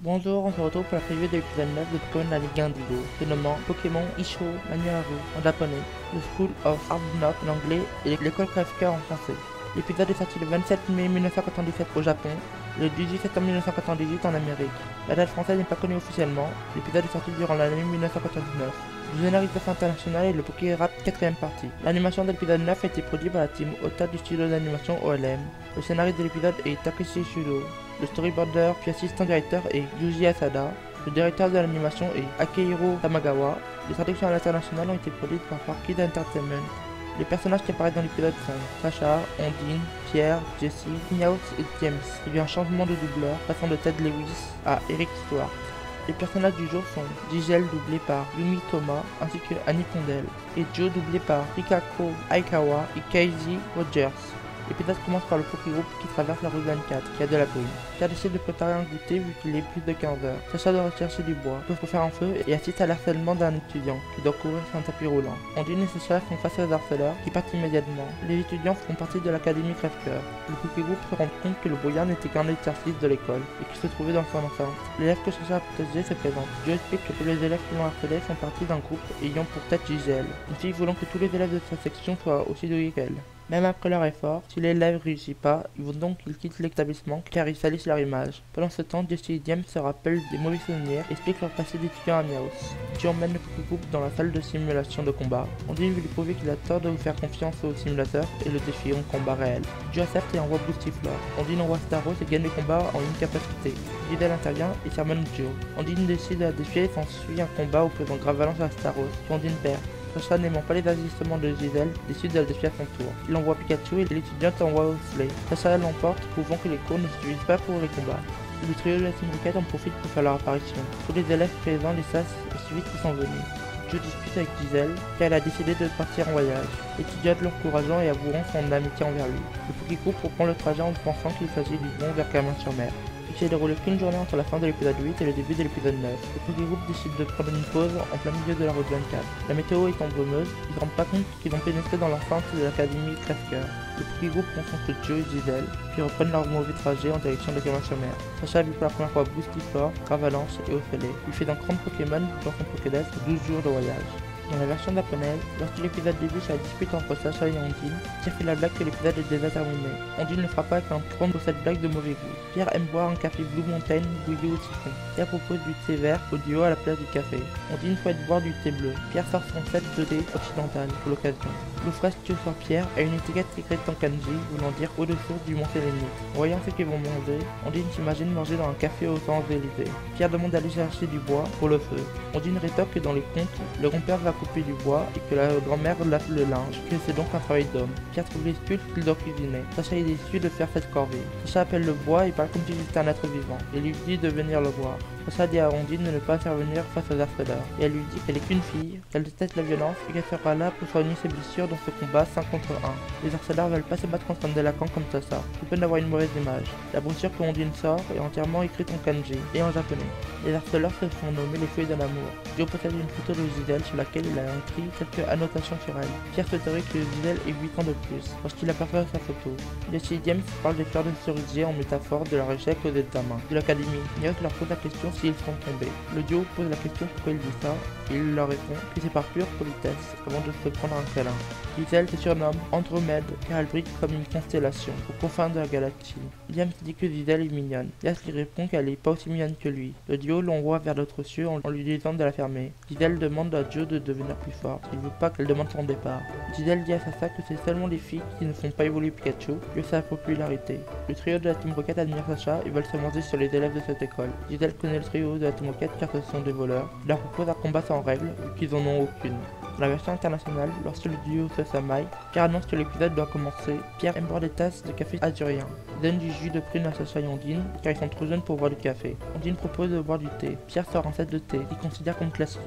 Bonjour, on se retrouve pour la preview de l'épisode 9 de Pokémon de la Ligue Indigo, se nommant Pokémon Isho Manuaru en japonais, The School of Hard Knock en anglais et l'école Crève-Cœur en français. L'épisode est sorti le 27 mai 1997 au Japon, le 18 septembre 1998 en Amérique. La date française n'est pas connue officiellement, l'épisode est sorti durant l'année 1999. Le générique de fin international est le Pokérap 4ème partie. L'animation de l'épisode 9 a été produite par la team Ota du studio d'animation OLM. Le scénariste de l'épisode est Takeshi Shudo. Le storyboarder puis assistant directeur est Yuji Asada. Le directeur de l'animation est Akihiro Tamagawa. Les traductions à l'international ont été produites par Kid Entertainment. Les personnages qui apparaissent dans l'épisode sont Sacha, Ondine, Pierre, Jessie, Niaos et James. Il y a eu un changement de doubleur, passant de Ted Lewis à Eric Stewart. Les personnages du jour sont Digel doublé par Yumi Toma ainsi que Annie Pondel et Joe doublé par Rikako Aikawa et Keiji Rogers. L'épisode commence par le Pokégroupe qui traverse la rue 24, qui a de la brume. Pierre décide de préparer un goûter vu qu'il est plus de 15 heures. Sacha doit rechercher du bois pour faire un feu et assiste à l'harcèlement d'un étudiant qui doit courir sur un tapis roulant. Ondine et Sacha font face aux harceleurs qui partent immédiatement. Les étudiants font partie de l'académie Crève-Cœur. Le Pokégroupe se rend compte que le brouillard n'était qu'un exercice de l'école et qu'il se trouvait dans son enceinte. L'élève que Sacha a protégé se présente. Joe explique que tous les élèves qui l'ont harcelé font partie d'un groupe ayant pour tête Gisèle, une fille voulant que tous les élèves de sa section soient aussi doués qu'elle. Même après leur effort, si l'élève réussit pas, ils vont donc qu'ils quittent l'établissement car ils salissent leur image. Pendant ce temps, Jessie et James se rappellent des mauvais souvenirs et expliquent leur passé d'étudiant à Miaos. Joe emmène le Pokégroupe dans la salle de simulation de combat. Ondine veut lui prouver qu'il a tort de vous faire confiance au simulateur et le défi en combat réel. Joe accepte et envoie Boostiflor. Ondine envoie Staros et gagne le combat en une capacité. Gisèle intervient et sermonne Joe. Ondine décide de la défier et s'ensuit un combat opposant Gravalance à Staros, que Ondine perd. Sacha, n'aimant pas les ajustements de Gisèle, décide de la défier à son tour. Il envoie Pikachu et l'étudiante envoie Osley. Sacha l'emporte, prouvant que les cours ne suffisent pas pour les combats. Le trio de la Team Rocket en profite pour faire leur apparition. Tous les élèves présents les chassent aussi vite qu'ils sont venus. Joe discute avec Gisèle, car elle a décidé de partir en voyage. L'étudiante l'encourageant et avouant son amitié envers lui. Le Pokégroupe reprend le trajet en pensant qu'il s'agit du bon vers Clermont-sur-Mer. Il s'est déroulé qu'une journée entre la fin de l'épisode 8 et le début de l'épisode 9. Le Pokégroupe décide de prendre une pause en plein milieu de la route 24. La météo étant brumeuse, ils ne se rendent pas compte qu'ils ont pénétré dans l'enceinte de l'académie Crève-Cœur. Le Pokégroupe rencontre Joe et Gisèle, puis reprennent leur mauvais trajet en direction de Clermont-sur-Mer. Sacha a vu pour la première fois Boostiflor, Gravalance et Ophelé. Il fait d'un grand Pokémon dans son Pokédex 12 jours de voyage. Dans la version japonaise, lorsque l'épisode débute sur la dispute entre Sacha et Ondine, Pierre fait la blague que l'épisode est déjà terminé. Ondine le frappe avec un prendre pour cette blague de mauvais goût. Pierre aime boire un café Blue Mountain bouilli au citron. Pierre propose du thé vert au duo à la place du café. Ondine souhaite boire du thé bleu. Pierre sort son set de thé occidental pour l'occasion. L'eau fraîche que sort Pierre a une étiquette écrite en kanji voulant dire au-dessous du mont Sélénite. Voyant ce qu'ils vont manger, Ondine s'imagine manger dans un café aux Champs-Élysées. Pierre demande d'aller chercher du bois pour le feu. Ondine rétorque que dans les contes, le grand-père va couper du bois et que la grand-mère lave le linge, que c'est donc un travail d'homme. Pierre trouve l'excuse qu'il doit cuisiner. Sacha est déçu de faire cette corvée. Sacha appelle le bois et parle comme si c'était un être vivant, et lui dit de venir le voir. Sacha dit à Ondine de ne pas intervenir face aux harceleurs, et elle lui dit qu'elle est qu'une fille, qu'elle déteste la violence et qu'elle sera là pour soigner ses blessures dans ce combat 5 contre 1. Les harceleurs veulent pas se battre contre un délinquant comme Sacha, tout peut d'avoir une mauvaise image. La brochure que Ondine sort est entièrement écrite en kanji et en japonais. Les harceleurs se font nommer les feuilles de l'amour. Joe possède une photo de Gisèle sur laquelle il a écrit quelques annotations sur elle. Pierre souhaiterait que Gisèle ait 8 ans de plus, lorsqu'il aperçoit sa photo. Jessie et James parlent des fleurs de cerisier en métaphore de leur échec aux examens de l'académie. Niaos leur pose la question s'ils sont tombés. Le duo pose la question pourquoi il dit ça, et il leur répond que c'est par pure politesse avant de se prendre un câlin. Gisèle se surnomme Andromède car elle brille comme une constellation aux confins de la galaxie. James dit que Gisèle est mignonne. Yas lui répond qu'elle est pas aussi mignonne que lui. Le duo l'envoie vers d'autres cieux en lui disant de la fermer. Gisèle demande à Joe de devenir plus forte. Il veut pas qu'elle demande son départ. Gisèle dit à Sacha que c'est seulement les filles qui ne font pas évoluer Pikachu que sa popularité. Le trio de la Team Rocket admire Sacha et veulent se manger sur les élèves de cette école. Gisèle connaît le trio de la Team Rocket car ce sont des voleurs. Il leur propose un combat sans règles vu qu'ils en ont aucune. Dans la version internationale, lorsque le duo se samaille, Pierre annonce que l'épisode doit commencer. Pierre aime boire des tasses de café azurien. Il donne du jus de prune à Sacha et Ondine, car ils sont trop jeunes pour boire du café. Ondine propose de boire du thé. Pierre sort un set de thé, qu'il considère comme classique.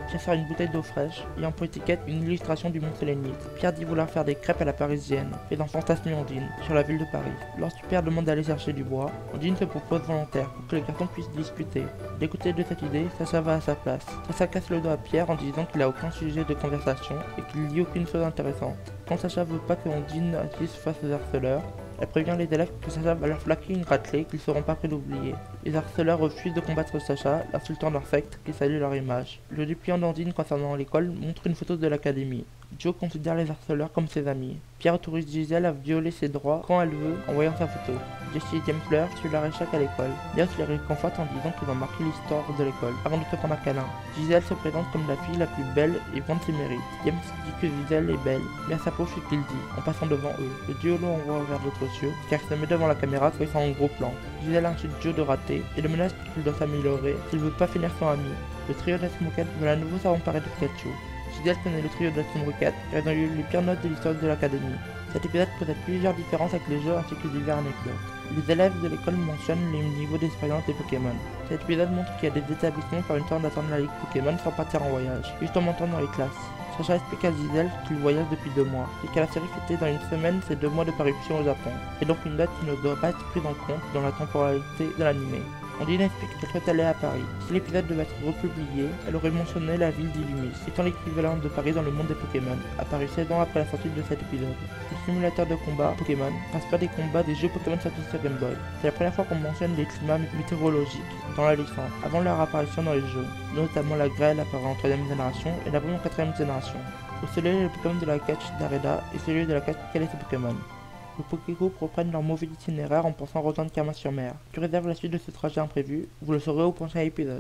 Pierre sort une bouteille d'eau fraîche, ayant pour étiquette une illustration du mont Sélénite. Pierre dit vouloir faire des crêpes à la parisienne, faisant fantasmer Ondine, sur la ville de Paris. Lorsque Pierre demande d'aller chercher du bois, Ondine se propose volontaire, pour que les garçons puissent discuter. D'écouter de cette idée, Sacha va à sa place. Sacha casse le dos à Pierre en disant qu'il a aucun sujet de conversation et qu'il dit aucune chose intéressante. Quand Sacha veut pas que Ondine agisse face aux harceleurs, Elle prévient les élèves que Sacha va leur flaquer une raclée qu'ils seront pas prêts d'oublier. Les harceleurs refusent de combattre Sacha, l'insultant leur secte qui salue leur image. Le dépliant d'Andine concernant l'école montre une photo de l'académie. Joe considère les harceleurs comme ses amis. Pierre autorise Gisèle à violer ses droits quand elle veut en voyant sa photo. Jessie et James leur suivent leur échec à l'école. Diaz les réconforte en disant qu'ils ont marqué l'histoire de l'école avant de se prendre un câlin. Gisèle se présente comme la fille la plus belle et vante ses mérites. James dit que Gisèle est belle, mais à sa poche ce qu'il dit, en passant devant eux. Le duo l'envoie vers d'autres cieux, car il se met devant la caméra soit en gros plan. Gisèle insulte Joe de rater et le menace qu'il doit s'améliorer s'il veut pas finir son ami. Le trio de la Team Rocket veut à nouveau s'emparer de Pikachu. Gisèle connaît le trio de la Team Rocket car ils ont eu les pires notes de l'histoire de l'académie. Cet épisode possède plusieurs différences avec les jeux ainsi que divers anecdotes. Les élèves de l'école mentionnent les niveaux d'expérience des Pokémon. Cet épisode montre qu'il y a des établissements par une sorte d'attendre la Ligue Pokémon sans partir en voyage, juste en montant dans les classes. Sacha explique à Gisèle qu'il voyage depuis 2 mois, et qu'à la série fêtée dans une semaine ses 2 mois de parution au Japon, et donc une date qui ne doit pas être prise en compte dans la temporalité de l'anime. Ondine explique qu'elle souhaite aller à Paris. Si l'épisode devait être republié, elle aurait mentionné la ville d'Illumis, étant l'équivalent de Paris dans le monde des Pokémon, apparu 16 ans après la sortie de cet épisode. Le simulateur de combat Pokémon n'inspire des combats des jeux Pokémon Saturn sur Game Boy. C'est la première fois qu'on mentionne les climats météorologiques dans la licence, avant leur apparition dans les jeux, notamment la grêle apparue en 3ème génération et la brume en 4ème génération. Au soleil, le Pokémon de la catch d'Areda et celui de la catch Calais Pokémon. Les Pokégroupes reprennent leur mauvais itinéraire en pensant rejoindre Carmin-sur-Mer. Que réserve la suite de ce trajet imprévu? Vous le saurez au prochain épisode.